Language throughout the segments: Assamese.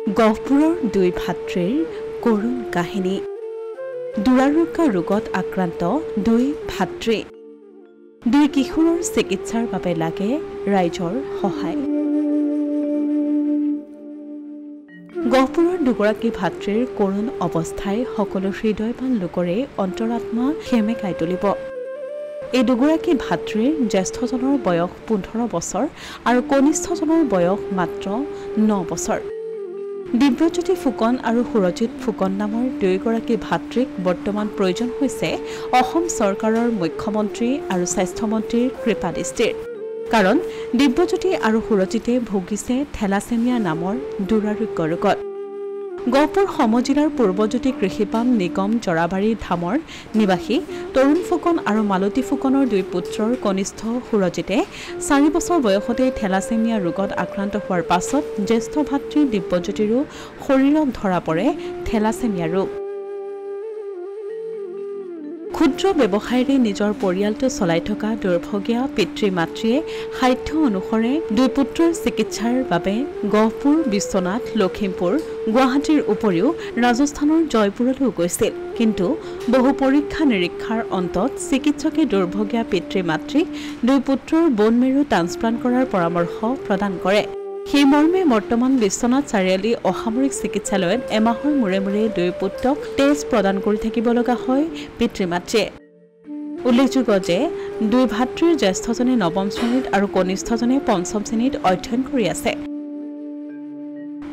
গহপুৰৰ দুই ভাতৃৰ কৰুণ কাহিনী। দুৰাৰোগ্য ৰোগত আক্ৰান্ত দুই ভাতৃ, দুই কিশোৰৰ চিকিৎসাৰ বাবে লাগে ৰাইজৰ সহায়। গহপুৰৰ দুগৰাকী ভাতৃৰ কৰুণ অৱস্থাই সকলো হৃদয়বান লোকৰে অন্তৰাত্মা সেমেকাই তুলিব। এই দুগৰাকী ভাতৃৰ জ্যেষ্ঠজনৰ বয়স 15 বছৰ আৰু কনিষ্ঠজনৰ বয়স মাত্ৰ 9 বছৰ। দিব্যজ্যোতি ফুকন আৰু সুৰজিৎ ফুকন নামৰ দুয়োগৰাকী ভাতৃক বৰ্তমান প্ৰয়োজন হৈছে অসম চৰকাৰৰ মুখ্যমন্ত্ৰী আৰু স্বাস্থ্যমন্ত্ৰীৰ কৃপাদৃষ্টিৰ। কাৰণ দিব্যজ্যোতি আৰু সুৰজিতে ভুগিছে থেলাছেমিয়া নামৰ দুৰাৰোগ্য ৰোগত। গহপুৰ সমজিলাৰ পূৰ্বজ্যোতি কৃষিপাম নিগম জৰাবাৰী ধামৰ নিবাসী তৰুণ ফুকন আৰু মালতী ফুকনৰ দুই পুত্ৰৰ কনিষ্ঠ সুৰজিতে 4 বছৰ বয়সতে থেলাছেমিয়া ৰোগত আক্ৰান্ত হোৱাৰ পাছত জ্যেষ্ঠ ভাতৃ দিব্যজ্যোতিৰো শৰীৰত ধৰা পৰে থেলাছেমিয়া ৰোগ। ক্ষুদ্ৰ ব্যৱসায়ৰে নিজৰ পৰিয়ালটো চলাই থকা দুৰ্ভগীয়া পিতৃ মাতৃয়ে সাধ্য অনুসৰে দুই পুত্ৰৰ চিকিৎসাৰ বাবে গহপুৰ, বিশ্বনাথ, লখিমপুৰ, গুৱাহাটীৰ উপৰিও ৰাজস্থানৰ জয়পুৰলৈও গৈছিল। কিন্তু বহু পৰীক্ষা নিৰীক্ষাৰ অন্তত চিকিৎসকে দুৰ্ভগীয়া পিতৃ মাতৃক দুই পুত্ৰৰ বন মেৰু ট্ৰান্সপ্লাণ্ট কৰাৰ পৰামৰ্শ প্ৰদান কৰে। সেই মৰ্মে বৰ্তমান বিশ্বনাথ চাৰিআলি অসামৰিক চিকিৎসালয়ত এমাহৰ মূৰে মূৰে দুই পুত্ৰক তেজ প্ৰদান কৰি থাকিব লগা হয় পিতৃ মাতৃয়ে। উল্লেখযোগ্য যে দুই ভাতৃৰ জ্যেষ্ঠজনে 9ম শ্ৰেণীত আৰু কনিষ্ঠজনে 5ম শ্ৰেণীত অধ্যয়ন কৰি আছে।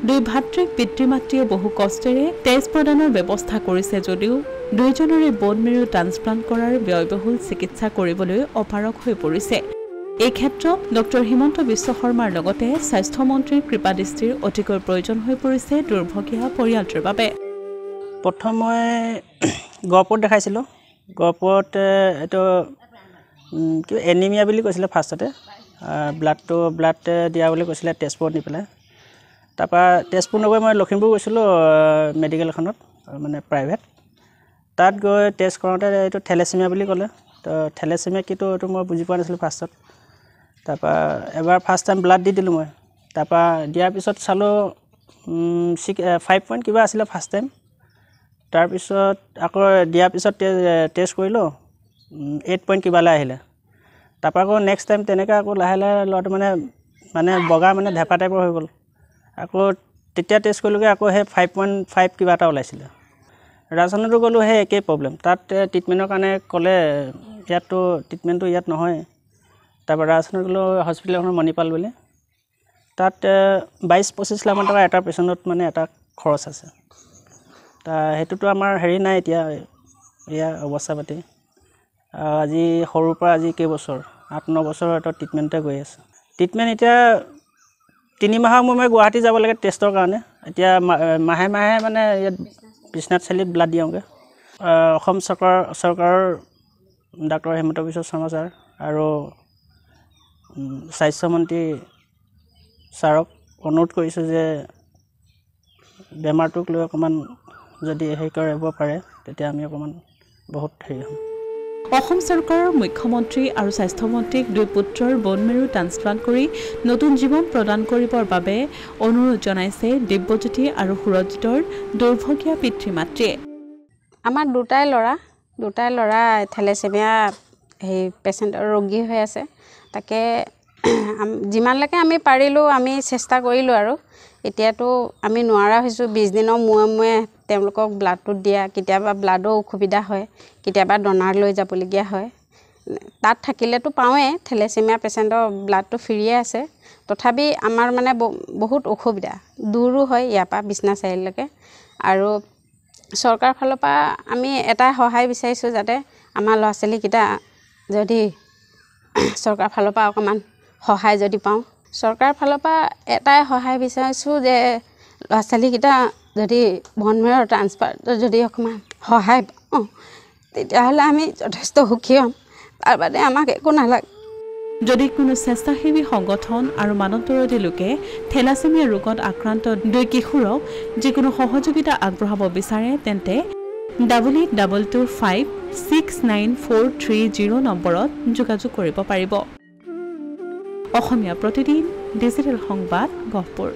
দুই ভাতৃক পিতৃ মাতৃয়ে বহু কষ্টেৰে তেজ প্ৰদানৰ ব্যৱস্থা কৰিছে যদিও দুয়োজনৰে বন মেৰু ট্ৰান্সপ্লাণ্ট কৰাৰ ব্যয়বহুল চিকিৎসা কৰিবলৈ অপাৰগ হৈ পৰিছে। এই ক্ষেত্ৰত ডক্টৰ হিমন্ত বিশ্ব শৰ্মাৰ লগতে স্বাস্থ্যমন্ত্ৰীৰ কৃপাদৃষ্টিৰ অতিকৈ প্ৰয়োজন হৈ পৰিছে দুৰ্ভগীয়া পৰিয়ালটোৰ বাবে। প্ৰথম মই গহপুৰত দেখাইছিলোঁ। গহপুৰত এইটো কিবা এনিমিয়া বুলি কৈছিলে ফাৰ্ষ্টতে। ব্লাড দিয়া বুলি কৈছিলে তেজপুৰত নি পেলাই। তাৰপৰা তেজপুৰ নগৈ মই লখিমপুৰ গৈছিলোঁ মেডিকেল এখনত, মানে প্ৰাইভেট। তাত গৈ টেষ্ট কৰাওঁতে এইটো থেলেছেমিয়া বুলি ক'লে। তো থেলেছেমিয়া কিটো এইটো মই বুজি পোৱা নাছিলোঁ ফাৰ্ষ্টত। তাৰপৰা এবাৰ ফাৰ্ষ্ট টাইম ব্লাড দি দিলোঁ মই। তাৰপৰা দিয়াৰ পিছত চালোঁ 5 পইণ্ট কিবা আছিলে ফাৰ্ষ্ট টাইম। তাৰপিছত আকৌ দিয়াৰ পিছত টেষ্ট কৰিলোঁ 8 পইণ্ট কিবালৈ আহিলে। তাৰপৰা আকৌ নেক্সট টাইম তেনেকৈ আকৌ লাহে লাহে ল'ৰাটো মানে বগা মানে ধেপা টাইপৰ হৈ গ'ল। আকৌ তেতিয়া টেষ্ট কৰিলোঁগৈ আকৌ সেই 5.5 কিবা এটা ওলাইছিলে। ৰাজস্থানতো গ'লোঁ, সেই একেই প্ৰব্লেম। তাত ট্ৰিটমেণ্টৰ কাৰণে ক'লে ইয়াততো ট্ৰিটমেণ্টটো ইয়াত নহয়। তাৰপৰা ৰাজস্থানত গ'লোঁ হস্পিটেল এখনৰ মণিপাল বুলি। তাত 22-25 লাখমান টকা এটা পেচেণ্টত মানে এটা খৰচ আছে। সেইটোতো আমাৰ হেৰি নাই এতিয়া এয়া অৱস্থা পাতি। আজি সৰুৰ পৰা আজি কেইবছৰ 8-9 বছৰৰ এটা ট্ৰিটমেণ্টতে গৈ আছে। ট্ৰিটমেণ্ট এতিয়া 3 মাহৰ মূৰে গুৱাহাটী যাব লাগে টেষ্টৰ কাৰণে। এতিয়া মাহে মাহে মানে ইয়াত বিশ্বনাথ চাৰিআলিত ব্লাড দিওঁগৈ। অসম চৰকাৰৰ ডাক্তৰ হিমন্ত বিশ্ব শৰ্মা ছাৰ আৰু স্বাস্থ্যমন্ত্ৰী ছাৰক অনুৰোধ কৰিছোঁ যে বেমাৰটোক লৈ অকণমান যদি হেৰি কৰিব পাৰে তেতিয়া আমি অকণমান বহুত হেৰি হ'ম। অসম চৰকাৰৰ মুখ্যমন্ত্ৰী আৰু স্বাস্থ্যমন্ত্ৰীক দুই পুত্ৰৰ বন মেৰু ট্ৰান্সপ্লাণ্ট কৰি নতুন জীৱন প্ৰদান কৰিবৰ বাবে অনুৰোধ জনাইছে দিব্যজ্যোতি আৰু সুৰজিতৰ দুৰ্ভগীয়া পিতৃ মাতৃয়ে। আমাৰ দুটাই ল'ৰা থেলেছেমিয়া পেচেণ্টৰ ৰোগী হৈ আছে। তাকে যিমানলৈকে আমি পাৰিলোঁ আমি চেষ্টা কৰিলোঁ আৰু এতিয়াতো আমি নোৱাৰা হৈছোঁ। 20 দিনৰ মূৰে মূৰে তেওঁলোকক ব্লাডটো দিয়া, কেতিয়াবা ব্লাডৰ অসুবিধা হয়, কেতিয়াবা ডনাৰ লৈ যাবলগীয়া হয়। তাত থাকিলেতো পাওঁৱেই, থেলেছেমিয়া পেচেণ্টৰ ব্লাডটো ফ্ৰীয়ে আছে। তথাপি আমাৰ মানে বহুত অসুবিধা, দূৰো হয় ইয়াৰ পৰা বিশ্বনাথ চাৰিআলিলৈকে। আৰু চৰকাৰৰ ফালৰ পৰা আমি এটাই সহায় বিচাৰিছোঁ, যাতে আমাৰ ল'ৰা ছোৱালীকেইটা যদি চৰকাৰৰ ফালৰ পৰা অকণমান সহায় যদি পাওঁ। চৰকাৰৰ ফালৰ পৰা এটাই সহায় বিচাৰিছোঁ যে ল'ৰা ছোৱালীকেইটা যদি বন মেৰুৰ ট্ৰান্সপ্লাণ্টত যদি অকণমান সহায় পাওঁ তেতিয়াহ'লে আমি যথেষ্ট সুখী হ'ম। তাৰ বাদে আমাক একো নালাগে। যদি কোনো স্বেচ্ছাসেৱী সংগঠন আৰু মানৱদৰদী লোকে থেলাছেমিয়া ৰোগত আক্ৰান্ত দুই কিশোৰক যিকোনো সহযোগিতা আগবঢ়াব বিচাৰে তেন্তে 88256940 নম্বৰত যোগাযোগ কৰিব পাৰিব। অসমীয়া প্ৰতিদিন ডিজিটেল সংবাদ গহপুৰ।